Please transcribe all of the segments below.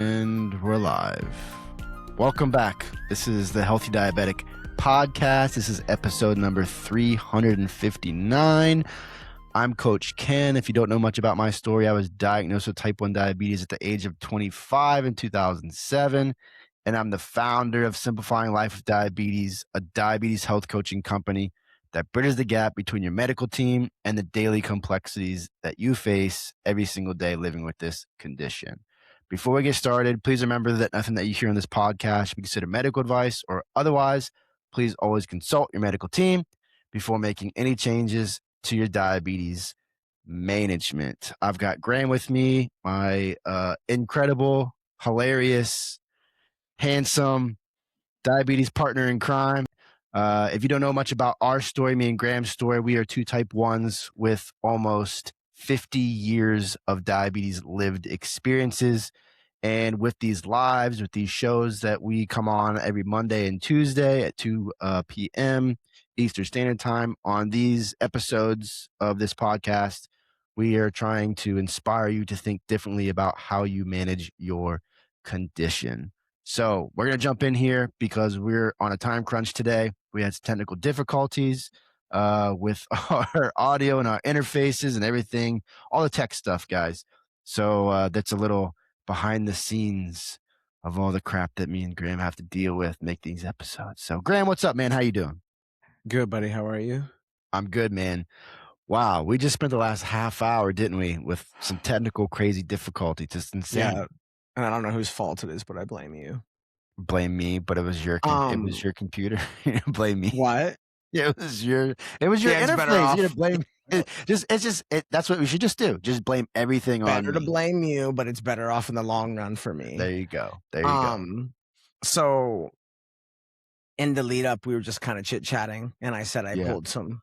And we're live. Welcome back. This is the Healthy Diabetic Podcast. This is episode number 359. I'm Coach Ken. If you don't know much about my story, I was diagnosed with type 1 diabetes at the age of 25 in 2007. And I'm the founder of Simplifying Life with Diabetes, a diabetes health coaching company that bridges the gap between your medical team and the daily complexities that you face every single day living with this condition. Before we get started, please remember that nothing that you hear on this podcast should be considered medical advice or otherwise. Please always consult your medical team before making any changes to your diabetes management. I've got Graham with me, my incredible, hilarious, handsome diabetes partner in crime. If you don't know much about our story, me and Graham's story, we are two type 1s with almost 50 years of diabetes lived experiences. And with these lives, with these shows that we come on every Monday and Tuesday at 2 p.m. Eastern Standard Time, on these episodes of this podcast, we are trying to inspire you to think differently about how you manage your condition. So we're going to jump in here because we're on a time crunch today. We had some technical difficulties with our audio and our interfaces and everything, all the tech stuff, guys. So that's a little behind the scenes of all the crap that me and Graham have to deal with, make these episodes. So Graham, what's up, man? How you doing? Good, buddy. How are you? I'm good, man. Wow. We just spent the last half hour, didn't we, with some technical crazy difficulty. Just insane. Yeah. And I don't know whose fault it is, but I blame you. Blame me, but it was your it was your computer. Blame me. What? Yeah, it was your interface. You're gonna blame that's what we should just do. Just blame everything on Better to me. blame you, but it's better off in the long run for me. There you go. There you go. So in the lead up, we were just kind of chit-chatting, and I said I Yeah. pulled some.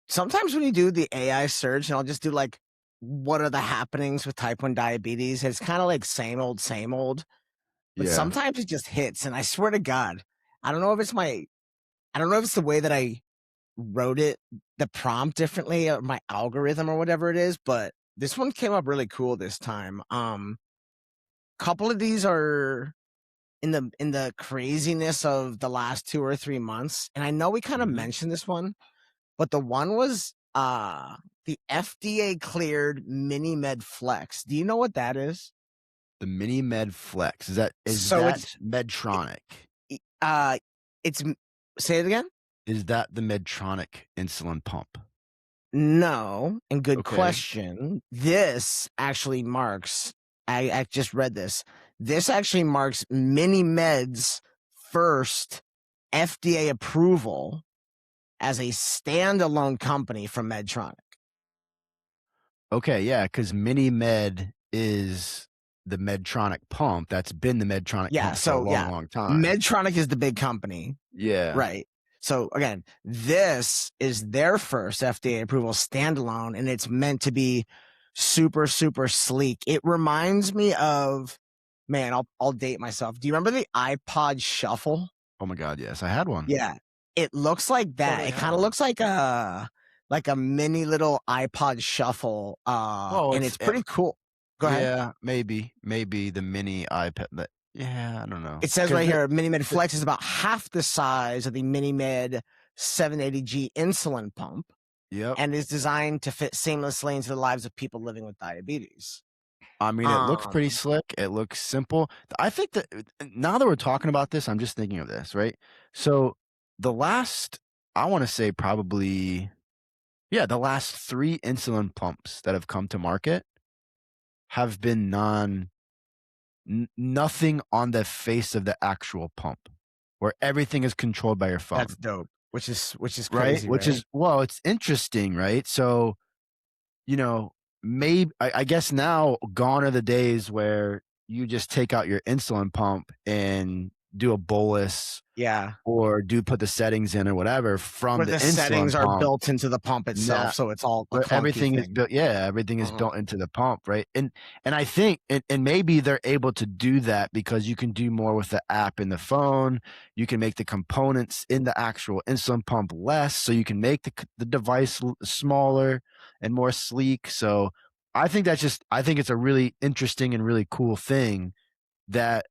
Sometimes when you do the AI search, and I'll just do like, what are the happenings with type 1 diabetes? It's kind of like same old, but Yeah. sometimes it just hits. And I swear to God, I don't know if it's the way that I wrote it, the prompt differently, or my algorithm or whatever it is, but this one came up really cool this time. Couple of these are in the craziness of the last 2 or 3 months, and I know we kind of mentioned this one, but the one was the FDA cleared MiniMed Flex. Do you know what that is? The MiniMed Flex. Is that It's Medtronic? It's say it again? Is that the Medtronic insulin pump? No, and good Okay. question. This actually marks, I just read this. This actually marks MiniMed's first FDA approval as a standalone company from Medtronic. Okay, yeah, because MiniMed is the Medtronic pump. That's been the Medtronic pump for a long time. Medtronic is the big company. Yeah. Right. So again, this is their first FDA approval standalone, and it's meant to be super, super sleek. It reminds me of, man, I'll date myself. Do you remember the iPod Shuffle? Oh my God, yes, I had one. Yeah. It looks like that. Totally it kind of looks like a mini little iPod Shuffle. And it's pretty cool. Go ahead. Yeah, maybe the mini iPad, but yeah, I don't know. It says right here, MiniMed Flex is about half the size of the MiniMed 780G insulin pump. Yep. And is designed to fit seamlessly into the lives of people living with diabetes. I mean, it looks pretty slick. It looks simple. I think that now that we're talking about this, I'm just thinking of this, right? So the last, I want to say probably, the last 3 insulin pumps that have come to market have been nothing on the face of the actual pump, where everything is controlled by your phone. That's dope. Which is right? crazy, Which is, well, it's interesting, right? So, maybe I guess now gone are the days where you just take out your insulin pump and do a bolus, or put the settings in or whatever from where the the insulin settings pump. are built into the pump itself, so it's all everything is built. Yeah, everything is built into the pump, right? And I think, and maybe they're able to do that because you can do more with the app in the phone. You can make the components in the actual insulin pump less, so you can make the device smaller and more sleek. So I think it's a really interesting and really cool thing that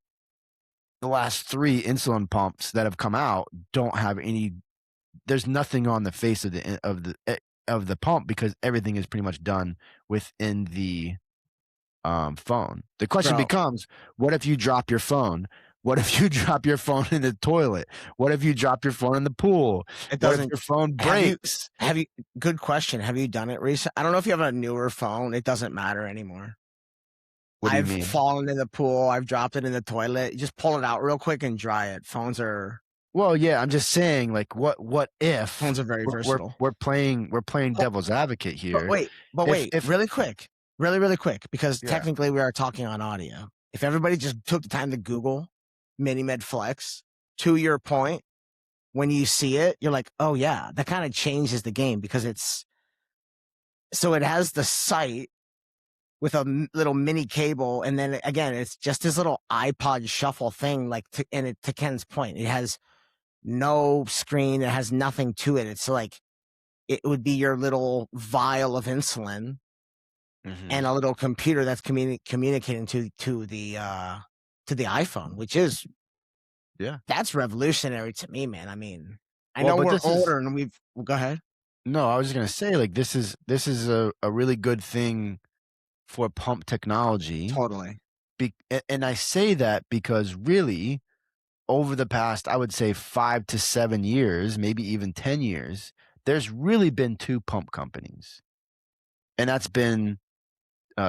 the last 3 insulin pumps that have come out don't have any. There's nothing on the face of the pump because everything is pretty much done within the phone. The question Bro, becomes, what if you drop your phone? What if you drop your phone in the toilet? What if you drop your phone in the pool? it What if doesn't. your phone Have you? breaks? Have you? Good question. Have you done it recent? I don't know if you have a newer phone. It doesn't matter anymore. What do you I've mean? fallen in the pool. I've dropped it in the toilet. You just pull it out real quick and dry it. Phones are Well, yeah, I'm just saying, like, what if very we're we're, versatile. we're playing we're playing devil's advocate But here? wait, If really quick, really quick, because Yeah. technically we are talking on audio. If everybody just took the time to Google MiniMed Flex, to your point, when you see it, you're like, oh yeah, that kind of changes the game because it has the site with a little mini cable, and then again, it's just this little iPod shuffle thing. Like, to Ken's point, it has no screen, it has nothing to it. It's like it would be your little vial of insulin and a little computer that's communicating to the iPhone, which is that's revolutionary to me, man. I mean, I Well, know but we're this is older and well, go ahead. no, I was just gonna say, like, this is a really good thing for pump technology. Totally. And I say that because really, over the past, I would say 5 to 7 years, maybe even 10 years, there's really been 2 pump companies, and that's been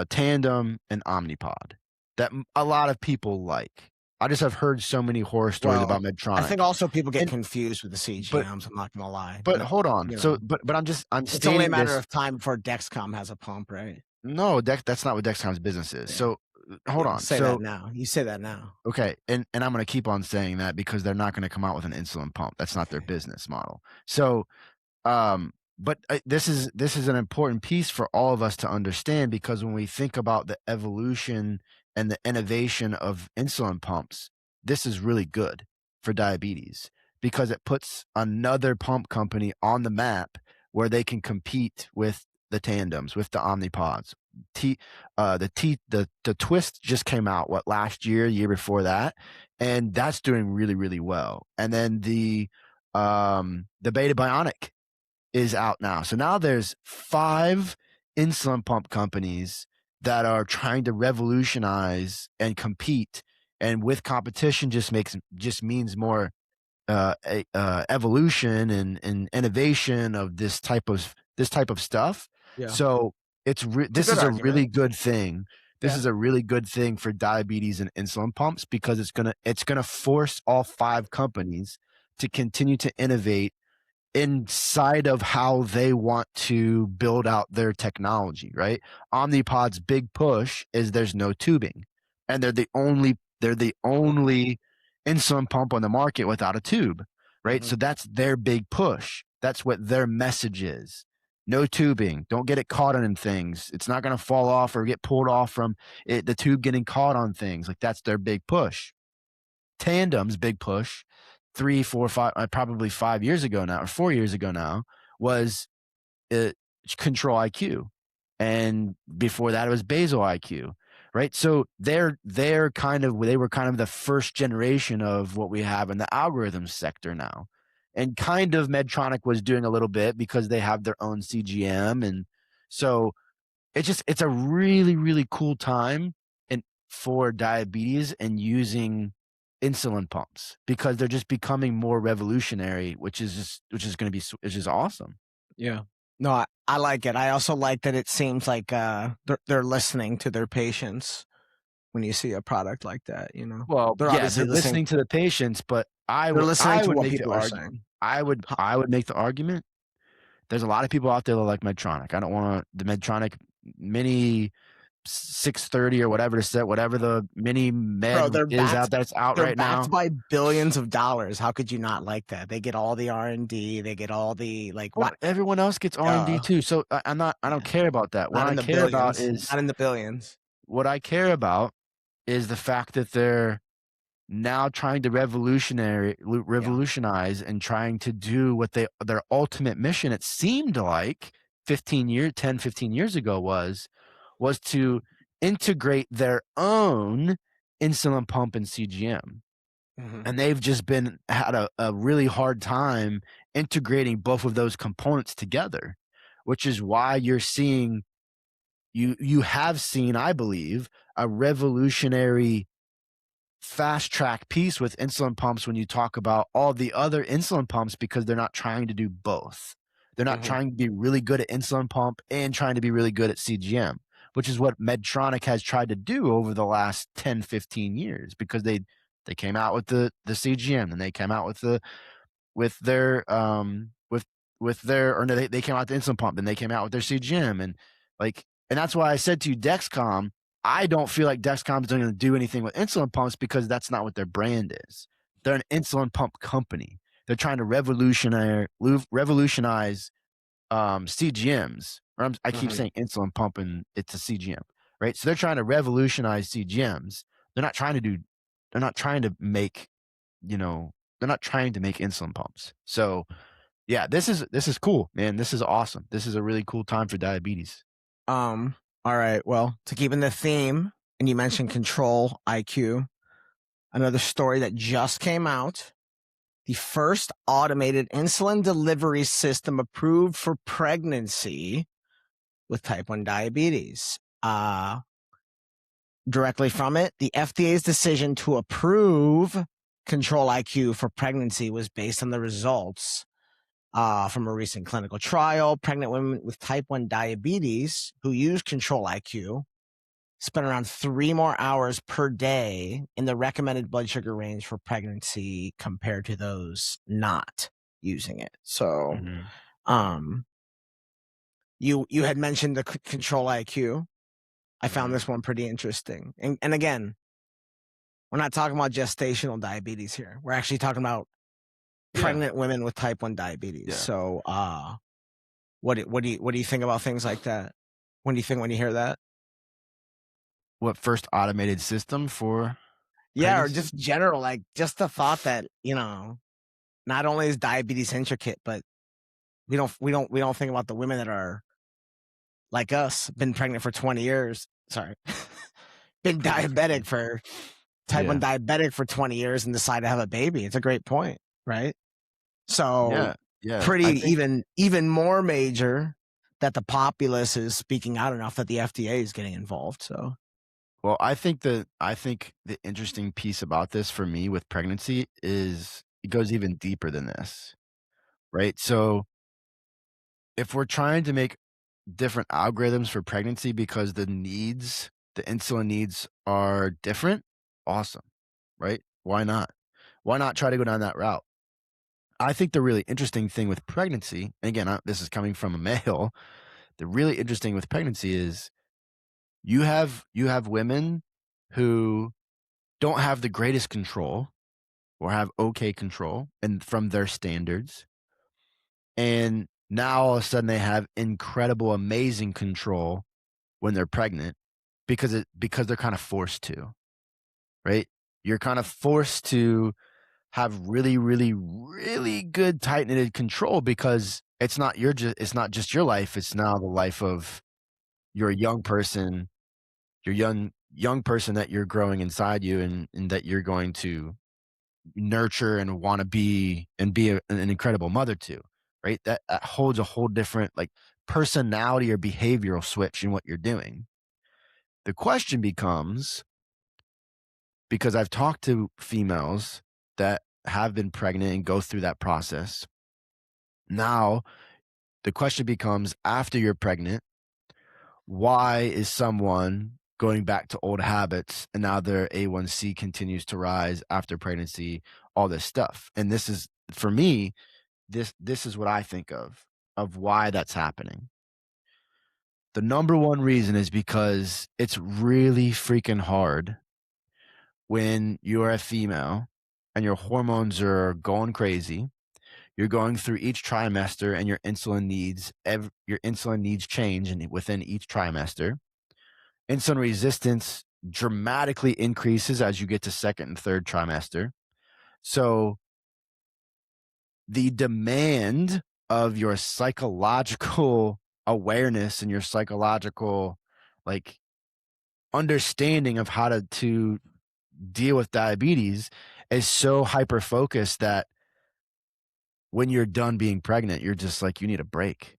Tandem and Omnipod that a lot of people like. I just have heard so many horror stories Well, about I think Medtronic. also people get And confused with the but CGMs. I'm not gonna lie. but hold on. You So know, but I'm it's only a stating matter this. of time before Dexcom has a pump, right? No, that's not what Dexcom's business is. Yeah. So hold on. Say that So now. You say that now. okay, and I'm going to keep on saying that because they're not going to come out with an insulin pump. That's not their Okay. business model. So but this is an important piece for all of us to understand, because when we think about the evolution and the innovation of insulin pumps, this is really good for diabetes because it puts another pump company on the map where they can compete with the Tandems, with the Omnipods. The Twist just came out last year before that, and that's doing really, really well. And then the Beta Bionic is out now. So now there's 5 insulin pump companies that are trying to revolutionize and compete. And with competition just means more evolution and innovation of this type of stuff. Yeah. So It's a this good is a argument. really good thing. This Yeah. is a really good thing for diabetes and insulin pumps because it's gonna force all 5 companies to continue to innovate inside of how they want to build out their technology, right? Omnipod's big push is there's no tubing, and they're the only insulin pump on the market without a tube, right? Mhm. So that's their big push. That's what their message is. No tubing. Don't get it caught on things. It's not going to fall off or get pulled off from it, the tube getting caught on things. Like, that's their big push. Tandem's big push 3, 4, 5, probably 5 years ago now, or 4 years ago now, was Control IQ, and before that it was Basal IQ, right? So they were kind of the first generation of what we have in the algorithm sector now, and kind of Medtronic was doing a little bit because they have their own CGM, and so it's a really, really cool time for diabetes and using insulin pumps because they're just becoming more revolutionary, which is awesome. Yeah. No, I like it. I also like that it seems like they're listening to their patients when you see a product like that. You know, Well, they're yeah, obviously they're listening. listening to the patients, but They're listening I to would what make the people are argument. saying. I would make the argument. There's a lot of people out there that like Medtronic. I don't want the Medtronic Mini 630 or whatever to set, whatever the Mini Bro, Med is out that's out they're right backed now. by billions of dollars. How could you not like that? They get all the R&D. They get all the Well, not everyone else gets R&D too. So I don't care about that. not in the billions. Not in the billions. What I care about is the fact that they're now trying to revolutionize and trying to do what their ultimate mission, it seemed like 10, 15 years ago, was was to integrate their own insulin pump and CGM. Mhm. And they've just had a really hard time integrating both of those components together, which is why you're seeing you have seen, I believe, a revolutionary fast track piece with insulin pumps when you talk about all the other insulin pumps, because they're not trying to do both. They're not Mhm. trying to be really good at insulin pump and trying to be really good at CGM, which is what Medtronic has tried to do over the last 10, 15 years, because they came out with the CGM, and they came out with the with their with their, or no, they came out with the insulin pump, and they came out with their CGM, and like, and that's why I said to you, Dexcom, I don't feel like Dexcom is going to do anything with insulin pumps, because that's not what their brand is. They're an insulin pump company. They're trying to revolutionize CGMs. Or I keep Mhm. saying insulin pump, and it's a CGM, right? So they're trying to revolutionize CGMs. They're not trying to do. They're not trying to make. You know, they're not trying to make insulin pumps. So yeah, this is cool, man. This is awesome. This is a really cool time for diabetes. Um, all right. Well, to keep in the theme, and you mentioned Control IQ, another story that just came out. The first automated insulin delivery system approved for pregnancy with type 1 diabetes. Directly from it, the FDA's decision to approve Control IQ for pregnancy was based on the results from a recent clinical trial. Pregnant women with type 1 diabetes who use Control IQ spend around 3 more hours per day in the recommended blood sugar range for pregnancy compared to those not using it. So, Mm-hmm. um, you had mentioned the Control IQ. I found Mm-hmm. this one pretty interesting. And again, we're not talking about gestational diabetes here. We're actually talking about Yeah, pregnant women with type 1 diabetes. yeah. So, what do you think about things like that? When do you think when you hear that? What, first automated system for Yeah, or pregnancy? just general, like just the thought that, not only is diabetes intricate, but we don't think about the women that are like us, been pregnant for 20 years. Sorry. Been Pregnant for 20. diabetic for type 1 Yeah, diabetic for 20 years and decide to have a baby. It's a great point, right? So yeah, yeah. pretty I think. even more major that the populace is speaking out enough that the FDA is getting involved. So Well, I think the interesting piece about this for me with pregnancy is it goes even deeper than this, right? So if we're trying to make different algorithms for pregnancy because the insulin needs are different, awesome, right? Why not? Why not try to go down that route? I think the really interesting thing with pregnancy, and again, this is coming from a male, the really interesting with pregnancy is you have women who don't have the greatest control or have okay control and from their standards. And now all of a sudden they have incredible, amazing control when they're pregnant because they're kind of forced to, right? You're kind of forced to have really, really, really good tight knitted control because it's not just your life, it's now the life of your young person, your young person that you're growing inside you, and that you're going to nurture and want to be and be an incredible mother to, right? That holds a whole different like personality or behavioral switch in what you're doing. The question becomes, because I've talked to females that have been pregnant and go through that process. Now, the question becomes, after you're pregnant, why is someone going back to old habits and now their A1C continues to rise after pregnancy, all this stuff. And this is, for me, this is what I think of why that's happening. The number one reason is because it's really freaking hard when you're a female and your hormones are going crazy. You're going through each trimester and your insulin needs change within each trimester. Insulin resistance dramatically increases as you get to second and third trimester. So the demand of your psychological awareness and your psychological like understanding of how to deal with diabetes is so hyper focused that when you're done being pregnant, you're just like, you need a break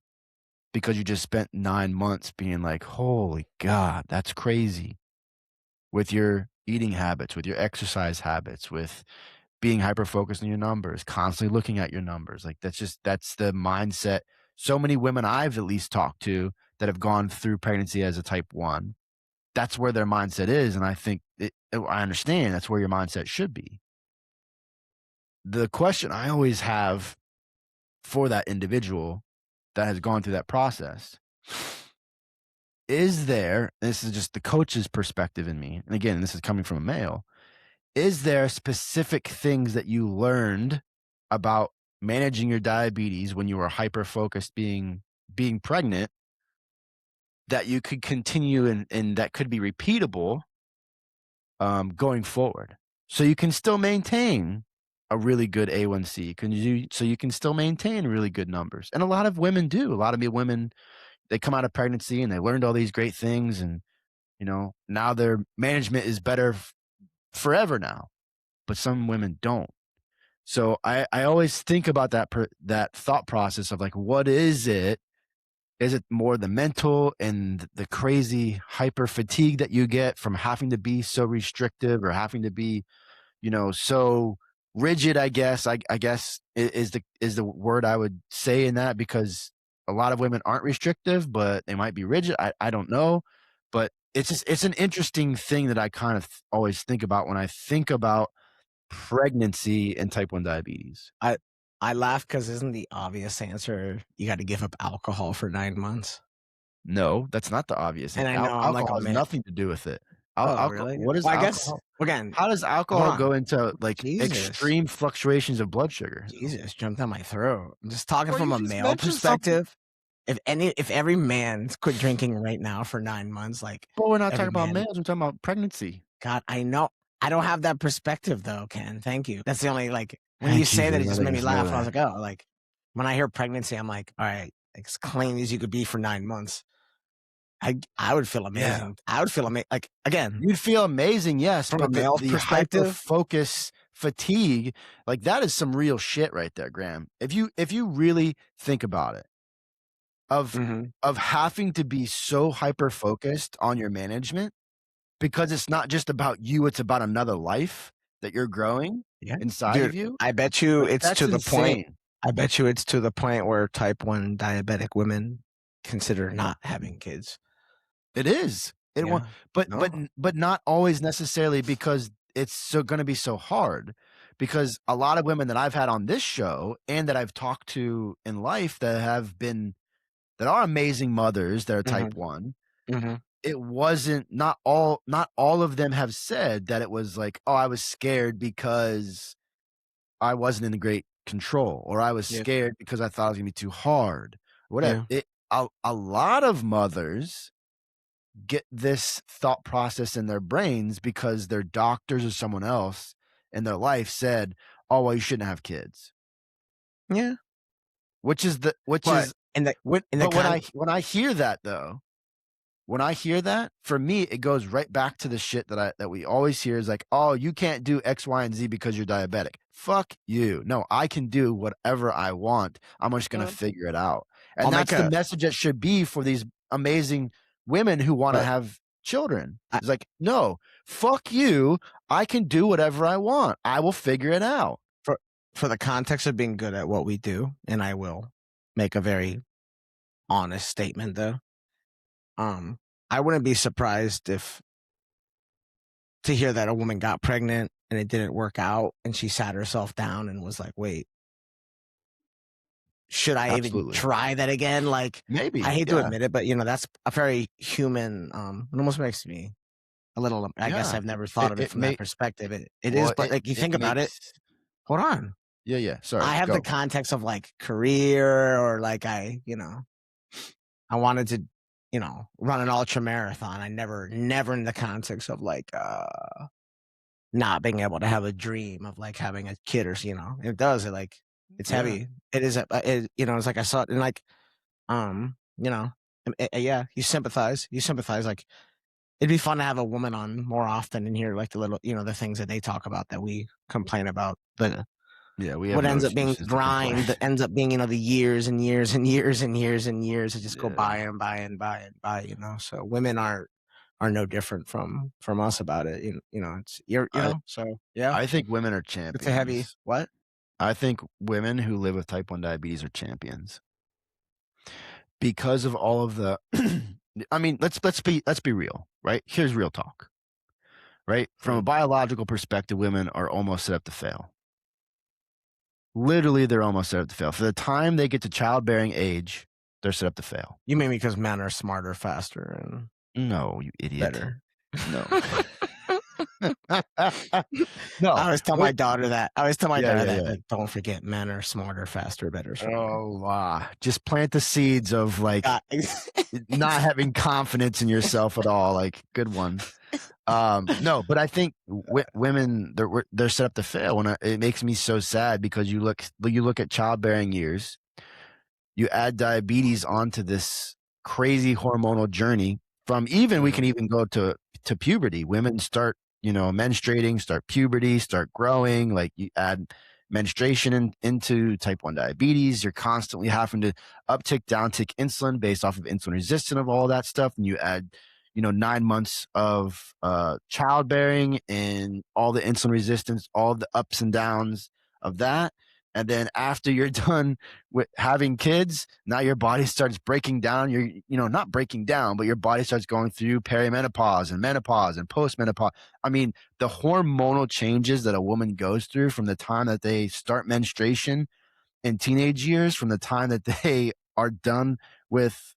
because you just spent 9 months being like, holy God, that's crazy with your eating habits, with your exercise habits, with being hyper focused on your numbers, constantly looking at your numbers. Like that's the mindset. So many women I've at least talked to that have gone through pregnancy as a type 1, that's where their mindset is. And I think I understand that's where your mindset should be. The question I always have for that individual that has gone through that process is there, this is just the coach's perspective in me, and again, this is coming from a male, is there specific things that you learned about managing your diabetes when you were hyper focused being pregnant that you could continue and that could be repeatable going forward, so you can still maintain a really good A1C, so you can still maintain really good numbers? And a lot of women do. A lot of women, they come out of pregnancy and they learned all these great things, and now their management is better forever now. But some women don't. So I always think about that thought process of like, what is it? Is it more the mental and the crazy hyper fatigue that you get from having to be so restrictive or having to be, so rigid? I guess is the word I would say in that, because a lot of women aren't restrictive, but they might be rigid. I don't know, but it's an interesting thing that I kind of always think about when I think about pregnancy and type 1 diabetes. I laugh because isn't the obvious answer you got to give up alcohol for 9 months? No, that's not the obvious. And I know I'm like Alcohol a has man. nothing to do with it. Oh, really? What is Well, I guess alcohol? again, How does hold alcohol on. go into like Jesus, extreme fluctuations of blood sugar? Jesus, jumped down my throat. I'm just talking Well, from you a just male mentioned something. perspective. If every man quit drinking right now for 9 months, like But we're not talking every about man, males. We're talking about pregnancy. God, I know. I don't have that perspective though, Ken. Thank you. That's the only when you Thank you say for that, it just letting made me us know laugh. And I was that. like, oh, like when I hear pregnancy, I'm like, all right, as clean as you could be for 9 months. I would feel Yeah. amazing. I would feel amazing. Like again, You'd feel amazing, yes, from a but male's the hyper perspective, focus fatigue, like that is some real shit right there, Graham. If you really think about it, of mhm, of having to be so hyper focused on your management, because it's not just about you, it's about another life that you're growing yeah, inside of dude. you. I bet you Like it's that's to the point. insane. I bet you it's to the point where type 1 diabetic women consider not having kids. It is. It won't, Yeah. but No. but not always necessarily because it's so going to be so hard. Because a lot of women that I've had on this show and that I've talked to in life that are amazing mothers that are type Mhm, 1, mhm. it wasn't, not all of them have said that it was like, oh, I was scared because I wasn't in great control, or I was Yeah. scared because I thought it was gonna be too hard, whatever. Yeah. A lot of mothers get this thought process in their brains because their doctors or someone else in their life said, "Oh, well, you shouldn't have kids." Yeah. Which But is in the but con when I hear that though, when I hear that, for me, it goes right back to the shit that we always hear is like, "Oh, you can't do X, Y, and Z because you're diabetic." Fuck you. No, I can do whatever I want. I'm just gonna um, figure it out. I'll And make that's the a message that should be for these amazing women who wanna but have children. I It's like, "No, fuck you. I can do whatever I want. I will figure it out." for for the context of being good at what we do, and I will make a very honest statement though. Um, I wouldn't be surprised if to hear that a woman got pregnant and it didn't work out and she sat herself down and was like, "Wait, should I even Absolutely. try that again?" Like, I Maybe. hate to Yeah. admit it, but that's a very human, it almost makes me a little, I guess Yeah. I've never thought It of it it from that may perspective. It is, well, but like you it think about it, makes hold on. Yeah, yeah. I Sorry. have the Go. context of like career or like I wanted to, run an ultra marathon. I never in the context of like not being able to have a dream of like having a kid or it does it like it's Yeah. heavy. It is it's like I saw it in like you know Yeah, you sympathize. You sympathize. Like, it'd be fun to have a woman on more often and hear like the little, the things that they talk about that we complain about. The Yeah, we have what no ends up being excuses to complain. grind that ends up being, the years and years and years and years and years that just go by Yeah. and by and by and by. So women are no different from us about it. It's I So yeah, I think women are it's a heavy champions. what? I think women who live with type 1 diabetes are champions because of all of the I mean, let's be real, right? Here's real talk, right? From a Hmm. biological perspective, women are almost set up to fail. Literally, they're almost set up to fail. For the time they get to childbearing age, they're set up to fail. You mean because men are smarter, faster, and No, you idiot. better? No. I No. always tell my daughter that. Yeah, yeah, yeah. Like, don't forget, men are smarter, faster, better, stronger. Oh, just plant the seeds of like God. not having confidence in yourself at all. Like, good one. No, but I think women they're set up to fail, and it makes me so sad because you look at childbearing years, you add diabetes onto this crazy hormonal journey. From even we can Mhm. even go to puberty. Women start menstruating, start puberty, start growing. Like you add menstruation into type 1 diabetes. You're constantly having to uptick, downtick insulin based off of insulin resistance of all that stuff, and you add 9 months of childbearing and all the insulin resistance, all the ups and downs of that. And then after you're done with having kids, now your body starts breaking down. You're, not breaking down, but your body starts going through perimenopause and menopause and postmenopause. I mean, the hormonal changes that a woman goes through from the time that they start menstruation in teenage years, from the time that they are done with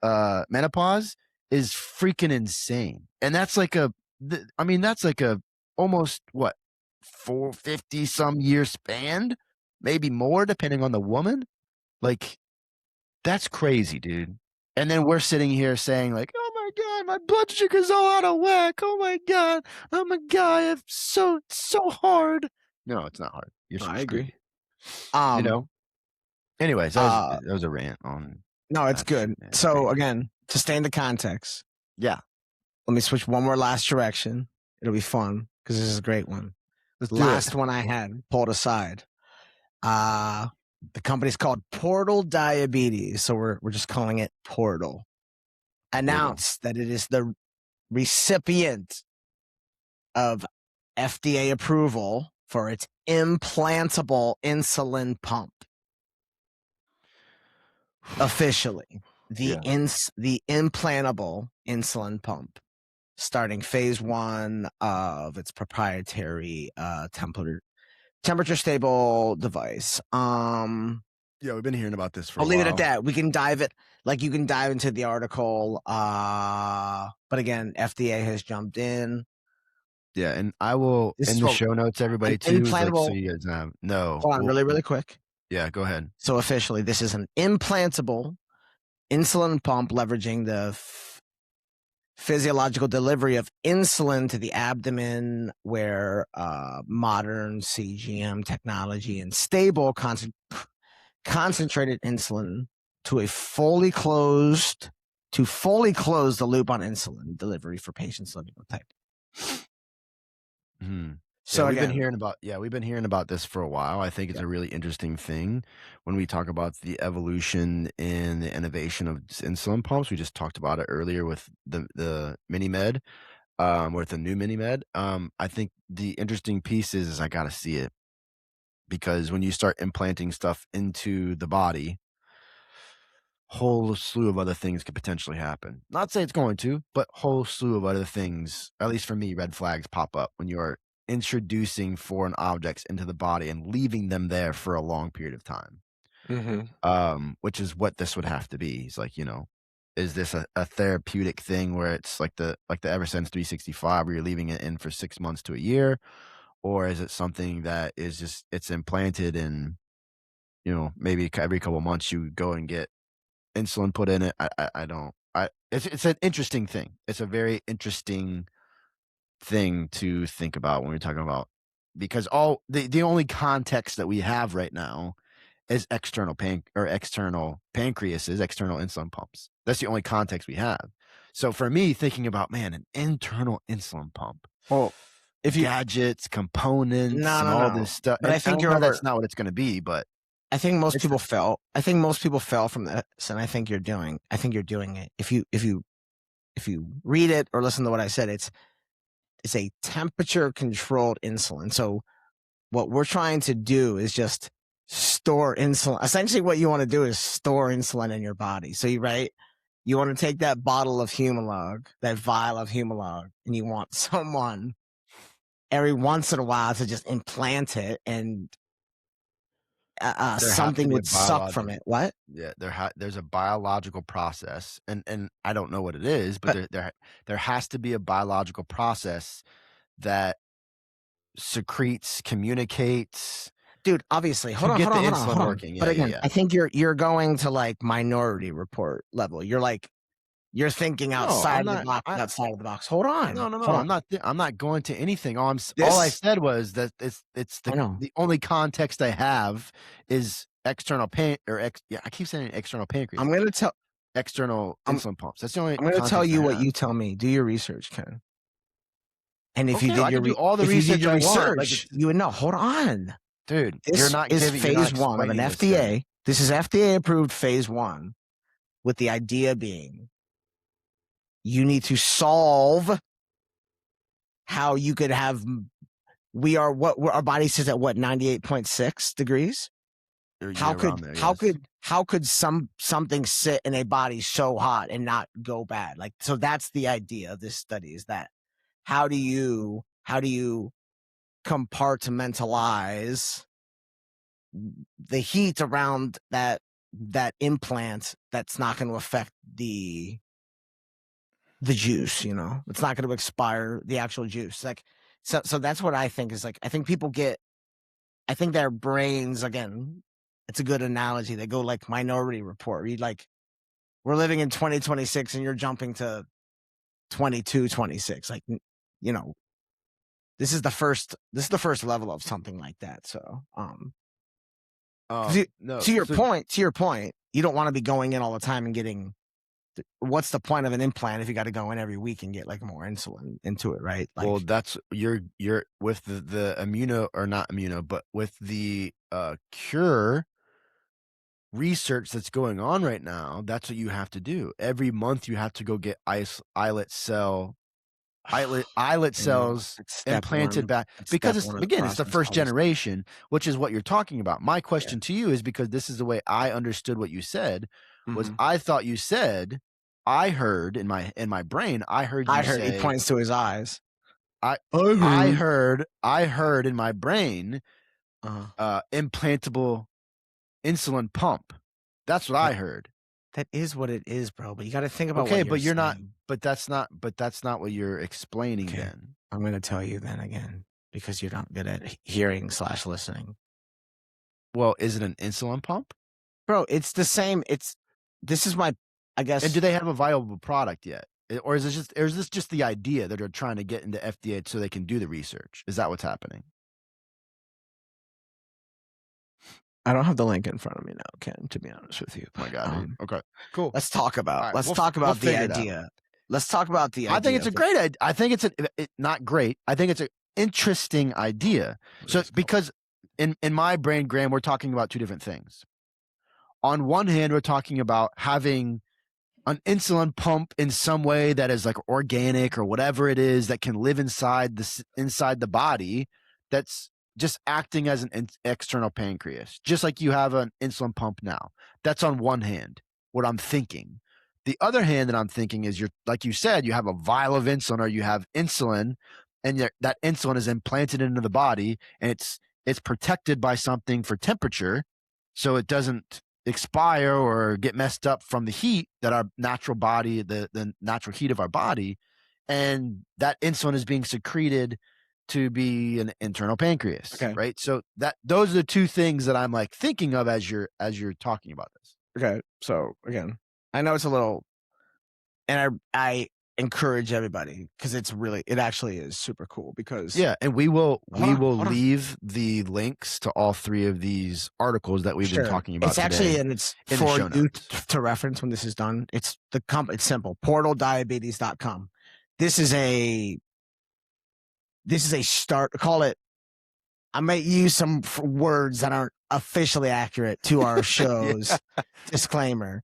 menopause, is freaking insane. And that's like that's like a almost what 450 some year span, maybe more depending on the woman. Like, that's crazy, dude. And then we're sitting here saying like, "Oh my god, my blood sugar's all out of whack. Oh my god, I'm a guy. It's so hard." No, it's not hard. You're No, I screwed. agree. You Um, know. Anyways, uh, that was a rant on no, it's that shit, good. man. It's So crazy. again, to stay in the context, Yeah, let me switch one more last direction. It'll be fun because this is a great one. let's do it. Last one I had pulled aside. Uh the company's called Portal Diabetes, so we're just calling it Portal. Portal. Announced that it is the recipient of FDA approval for its implantable insulin pump. Officially, Yeah. the implantable insulin pump, starting phase 1 of its proprietary temperature stable device. Yeah, we've been hearing about this for I'll a leave it at while. that. We can dive it like you can dive into the article. But again, FDA has jumped in. Yeah, and I will This in is the what show notes, an everybody too, is like so implantable. you guys have no. Hold on, Well, really, really quick. yeah, go ahead. So officially, this is an implantable insulin pump leveraging the physiological delivery of insulin to the abdomen, where modern CGM technology and stable concentrated insulin to fully close the loop on insulin delivery for patients living with type. Hmm. So We've again, been hearing about this for a while. I think it's yeah. a really interesting thing when we talk about the evolution and the innovation of insulin pumps. We just talked about it earlier with the MiniMed, with the new MiniMed. I think the interesting piece is I got to see it because when you start implanting stuff into the body, whole slew of other things could potentially happen. Not say it's going to, but whole slew of other things, at least for me, red flags pop up when you are introducing foreign objects into the body and leaving them there for a long period of time. Mm-hmm. Which is what this would have to be. It's like, is this a therapeutic thing where it's like the Eversense 365 where you're leaving it in for 6 months to a year? Or is it something that is just it's implanted and maybe every couple months you go and get insulin put in it. I don't. It's an interesting thing. It's a very interesting thing to think about when we're talking about because all the only context that we have right now as external pancreases, external insulin pumps. That's the only context we have. So for me, thinking about, man, an internal insulin pump, Well, if you gadgets, components, no, and no, all no, this stuff. but And I think I you're know over. that's not what it's going to be, but I think most it's people fell. I think most people fell from this, and I think you're doing it. If you read it or listen to what I said, it's a temperature controlled insulin. So what we're trying to do is just store insulin. Essentially, what you want to do is store insulin in your body. So you want to take that bottle of Humalog, that vial of Humalog, and you want someone every once in a while to just implant it, and there has to something be a would suck from biological. it. What? Yeah, there's a biological process, and I don't know what it is, but there has to be a biological process that secretes, communicates Dude, obviously, to hold on, get hold the on, hold on, insulin hold on. working. But Yeah, yeah, again, yeah. I think you're going to like Minority Report level. You're thinking No, outside I'm of the not. box, outside of the box. Hold on, No. hold on. I'm not going to anything. All I This said was that it's I know. the only context I have is external yeah, I keep saying external pancreas. I'm gonna tell. External I'm, insulin pumps. That's the only I'm gonna tell context I you what have. you tell me. Do your research, Ken. And if you Okay, well, did I your can do all the if you did research your I want. Like, research, you would know. Hold on. dude, This is you're not phase one of an explaining this to me. FDA. This is FDA approved phase one, with the idea being you need to solve how you could have. We are what our body says at what 98.6 degrees. Yeah, around there, yes. How could something sit in a body so hot and not go bad? Like, so that's the idea of this study, is that how do you compartmentalize the heat around that implant that's not going to affect the juice, it's not going to expire the actual juice. Like, so that's what I think is like, I think their brains, again, it's a good analogy. They go like Minority Report. We're living in 2026 and you're jumping to 2226. Like, this is the first level of something like that. So, No. to your point, you don't want to be going in all the time and getting. What's the point of an implant if you got to go in every week and get like more insulin into it, right? Like, Well, that's you're with the immuno, or not immuno, but with the cure research that's going on right now. That's what you have to do. Every month you have to go get islet cells implanted back, because it's the first generation, which is what you're talking about. My question to you is, because this is the way I understood what you said, was I thought you said, I heard in my brain, I heard say, he points to his eyes. I heard in my brain, implantable insulin pump. That's what I heard. That is what it is, bro. But you got to think about okay, what but you're saying. but that's not what you're explaining. Okay. Then I'm going to tell you then again, because you're not good at hearing / listening. Well, is it an insulin pump? Bro, it's the same. This is my, I guess. And do they have a viable product yet? Or is this just the idea that they're trying to get into FDA so they can do the research? Is that what's happening? I don't have the link in front of me now, Ken, to be honest with you. Oh my God. Okay, cool. Let's talk about the idea. Let's talk about the idea. I think it's a great idea. I think it's not great. I think it's an interesting idea. So because in my brain, Graham, we're talking about two different things. On one hand, we're talking about having an insulin pump in some way that is like organic or whatever it is that can live inside the body, that's just acting as an external pancreas, just like you have an insulin pump now. That's on one hand, what I'm thinking. The other hand that I'm thinking is, like you said, you have a vial of insulin, or you have insulin, and that insulin is implanted into the body, and it's protected by something for temperature, so it doesn't expire or get messed up from the heat that our natural body, the natural heat of our body, and that insulin is being secreted to be an internal pancreas. Okay. Right? So those are the two things that I'm like thinking of as you're talking about this. Okay. So again, I know it's a little, and I encourage everybody because it actually is super cool because Yeah, and we will hold on. leave the links to all 3 of these articles that we've been Sure. talking It's about actually, today and it's in the for show you notes. to reference when this is done. It's it's simple. Portaldiabetes.com. This is a start, call it, I might use some words that aren't officially accurate to our show's disclaimer.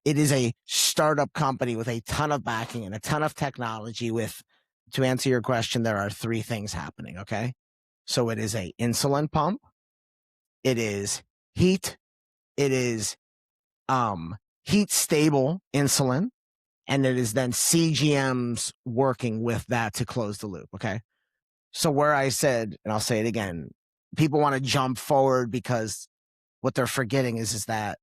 It is a startup company with a ton of backing and a ton of technology to answer your question, there are 3 things happening. Okay. So it is a insulin pump. It is heat. It is, heat stable insulin. And it is then CGMs working with that to close the loop. Okay. So where I said, and I'll say it again, people want to jump forward because what they're forgetting is that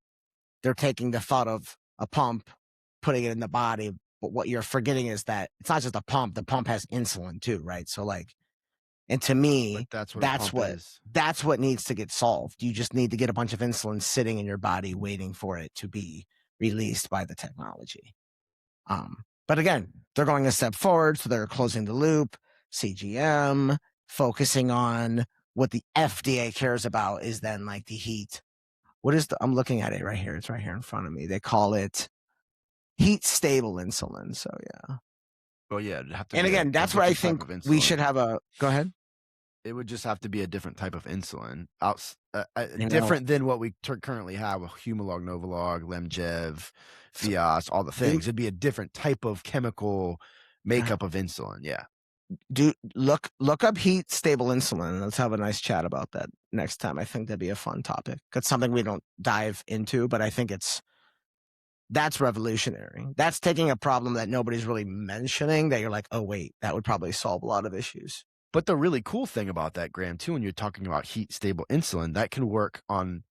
they're taking the thought of a pump, putting it in the body. But what you're forgetting is that it's not just a pump. The pump has insulin too, right? So like, and to me, But that's what a that's pump what is. that's what needs to get solved. You just need to get a bunch of insulin sitting in your body waiting for it to be released by the technology. But again, they're going a step forward, so they're closing the loop. CGM, focusing on what the FDA cares about is then like the heat. I'm looking at it right here. It's right here in front of me. They call it heat stable insulin. So yeah. Well, yeah, it'd have to And be again, a that's where I different type think of we insulin. should have go ahead. It would just have to be a different type of insulin, You know, different than what we currently have with Humalog, Novolog, Lemjev, Fias, all the things. It'd be a different type of chemical makeup of insulin. Yeah. look up heat stable insulin and let's have a nice chat about that next time. I think that'd be a fun topic. That's something we don't dive into, but I think that's revolutionary. That's taking a problem that nobody's really mentioning that you're like, oh wait, that would probably solve a lot of issues. But the really cool thing about that, Graham, too, when you're talking about heat stable insulin, that can work on,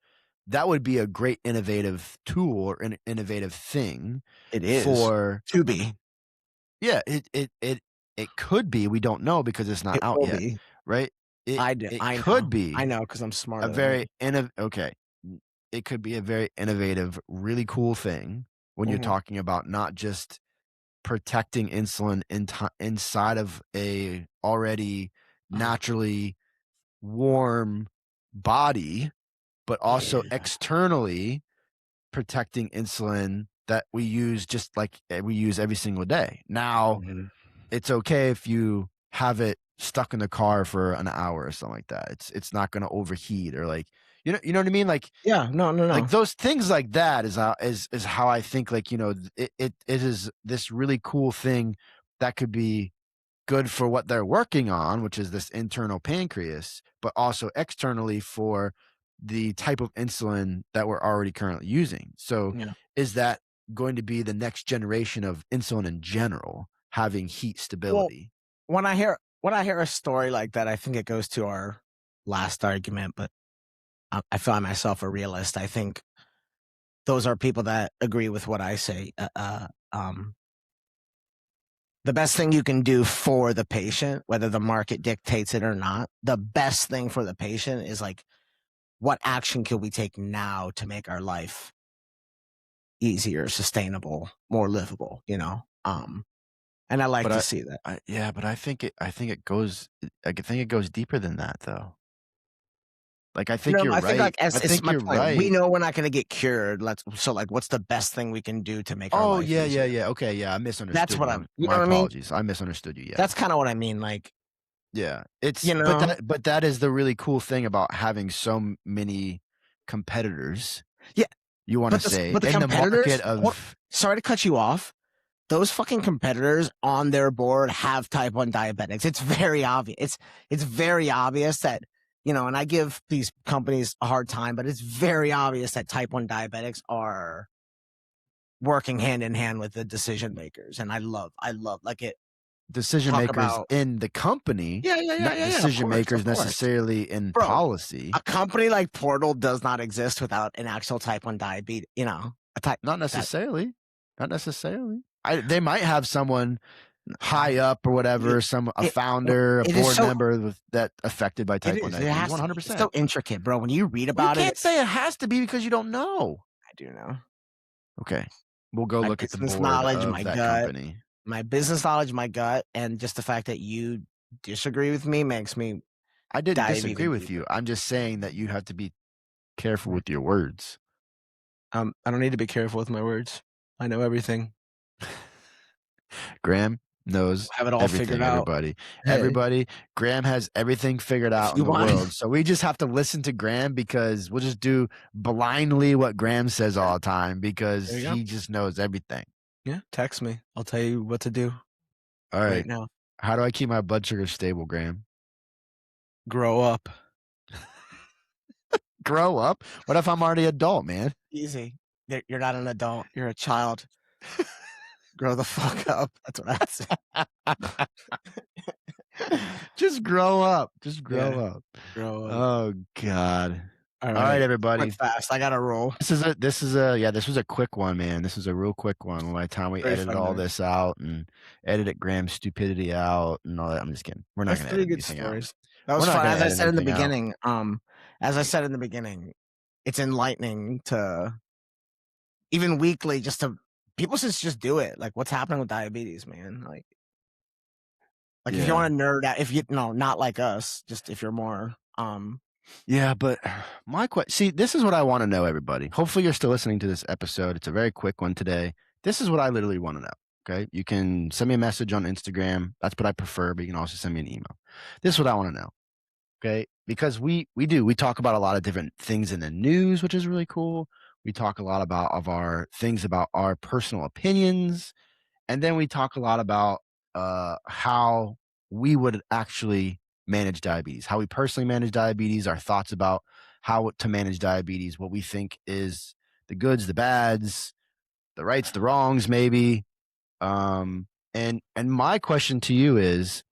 that would be a great innovative tool or an innovative thing. It is for to be. Yeah, it could be. We don't know because it's not It out will yet, be. right? I Could know. be I know because I'm a smarter very okay. It could be a very innovative, really cool thing when you're talking about not just protecting insulin inside of a already naturally warm body, but also externally protecting insulin that we use just like we use every single day. Now, it's okay if you have it stuck in the car for an hour or something like that. It's not going to overheat or like, you know what I mean? Like, Yeah, no. like those things like that is how I think, like, it is this really cool thing that could be good for what they're working on, which is this internal pancreas, but also externally for the type of insulin that we're already currently using. So Yeah. is that going to be the next generation of insulin in general, having heat stability? Well, when I hear a story like that, I think it goes to our last argument, but I find myself a realist. I think those are people that agree with what I say. The best thing you can do for the patient, whether the market dictates it or not, the best thing for the patient is like, what action can we take now to make our life easier, sustainable, more livable, and I like to see that. But I think it goes deeper than that, though. Like, I think you're I think right. like I think my you're point. We right. know we're not going to get cured. So like, what's the best thing we can do to make our Oh, life yeah, easier? yeah. Okay, yeah, I misunderstood That's what you. you My know what I mean? apologies. I misunderstood you. Yeah. That's kind of what I mean. Like, Yeah, but that is the really cool thing about having so many competitors. Yeah, You want to say but the in the competitors. market of Sorry to cut you off. Those fucking competitors on their board have type 1 diabetics. It's very obvious. It's very obvious that, and I give these companies a hard time, but it's very obvious that type 1 diabetics are working hand in hand with the decision makers. And I love like it. decision Talk makers about in the company, yeah, not decision makers necessarily in Bro, policy. A company like Portal does not exist without an actual type 1 diabetes, Not necessarily. Not necessarily. They might have someone high up or whatever, a founder, a board member that affected by type 1 diabetes. 100%. It's so intricate, bro. When you read Well, about you can't say it has to be because you don't know. I do know. Okay, we'll go My look at the business board knowledge, of my that gut, company. my business knowledge, my gut, and just the fact that you disagree with me makes me I didn't dive disagree even with deeper. you. I'm just saying that you have to be careful with your words. I don't need to be careful with my words. I know everything. Graham knows Have it all figured everything, out. everybody. Hey, Everybody, Graham has everything figured if out in you the want, world. So we just have to listen to Graham because we'll just do blindly what Graham says all the time because there you go. he just knows everything. Yeah, text me. I'll tell you what to do All right right. now. How do I keep my blood sugar stable, Graham? Grow up. Grow up? What if I'm already adult, man? Easy. You're not an adult. You're a child. Grow the fuck up. That's what I'd say. Just grow up. Just grow Yeah, up. grow up. Oh God. All All right, right. everybody. Quick fast. I gotta roll. This was a quick one, man. This was a real quick one. By the time we edited 35 all minutes. this out and edited Graham's stupidity out and all that, I'm just kidding. We're not That's gonna 3 edit good anything out. stories. That We're was not fun. gonna As I edit said in the anything out. beginning, it's enlightening to even weekly just to people just do it. Like what's happening with diabetes, man? Like if you Yeah. want to nerd out, if you no, not like us, just if you're more Yeah, but see, this is what I want to know, everybody. Hopefully you're still listening to this episode. It's a very quick one today. This is what I literally want to know. Okay. You can send me a message on Instagram. That's what I prefer, but you can also send me an email. This is what I want to know. Okay. Because we talk about a lot of different things in the news, which is really cool. We talk a lot about our personal opinions. And then we talk a lot about how we would actually manage diabetes, how we personally manage diabetes, our thoughts about how to manage diabetes, what we think is the goods, the bads, the rights, the wrongs, maybe. And my question to you is,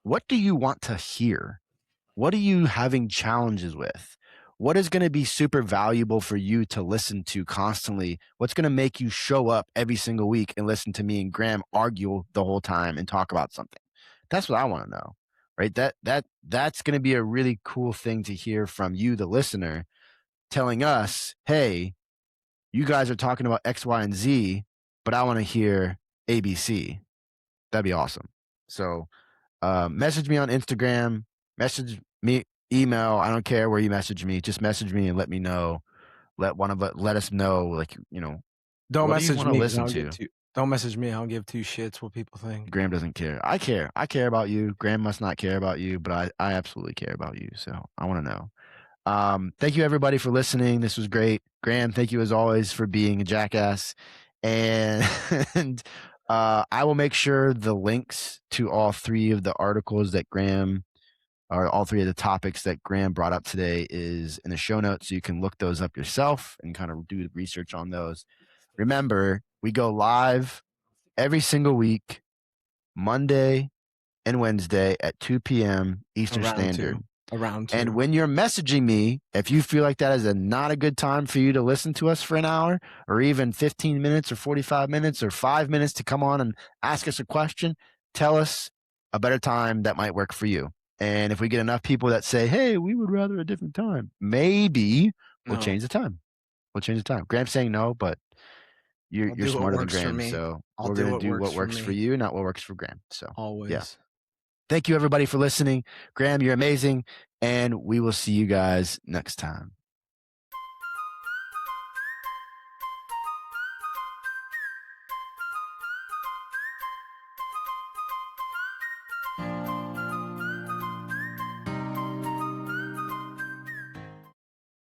what do you want to hear? What are you having challenges with? What is going to be super valuable for you to listen to constantly? What's going to make you show up every single week and listen to me and Graham argue the whole time and talk about something? That's what I want to know, right? That's going to be a really cool thing to hear from you, the listener, telling us, hey, you guys are talking about X, Y, and Z, but I want to hear ABC. That'd be awesome. So message me on Instagram, message me, email. I don't care where you message me. Just message me and let me know. Let us know, like, don't what do you message want to me 'cause listen to? don't message me. I don't give 2 shits what people think. Graham doesn't care. I care. I care about you. Graham must not care about you, but I absolutely care about you. So I want to know. Thank you everybody for listening. This was great. Graham, thank you as always for being a jackass. And and I will make sure the links to all 3 of the articles that Graham or all 3 of the topics that Graham brought up today is in the show notes. So you can look those up yourself and kind of do research on those. Remember, we go live every single week, Monday and Wednesday at 2 p.m. Eastern Standard. Around 2. And when you're messaging me, if you feel like that is not a good time for you to listen to us for an hour or even 15 minutes or 45 minutes or 5 minutes to come on and ask us a question, tell us a better time that might work for you. And if we get enough people that say, hey, we would rather a different time, maybe we'll change the time. We'll change the time. Graham's saying no, but you're smarter than Graham. So we're going to do what works for you, not what works for Graham. So always. Yeah. Thank you, everybody, for listening. Graham, you're amazing. And we will see you guys next time.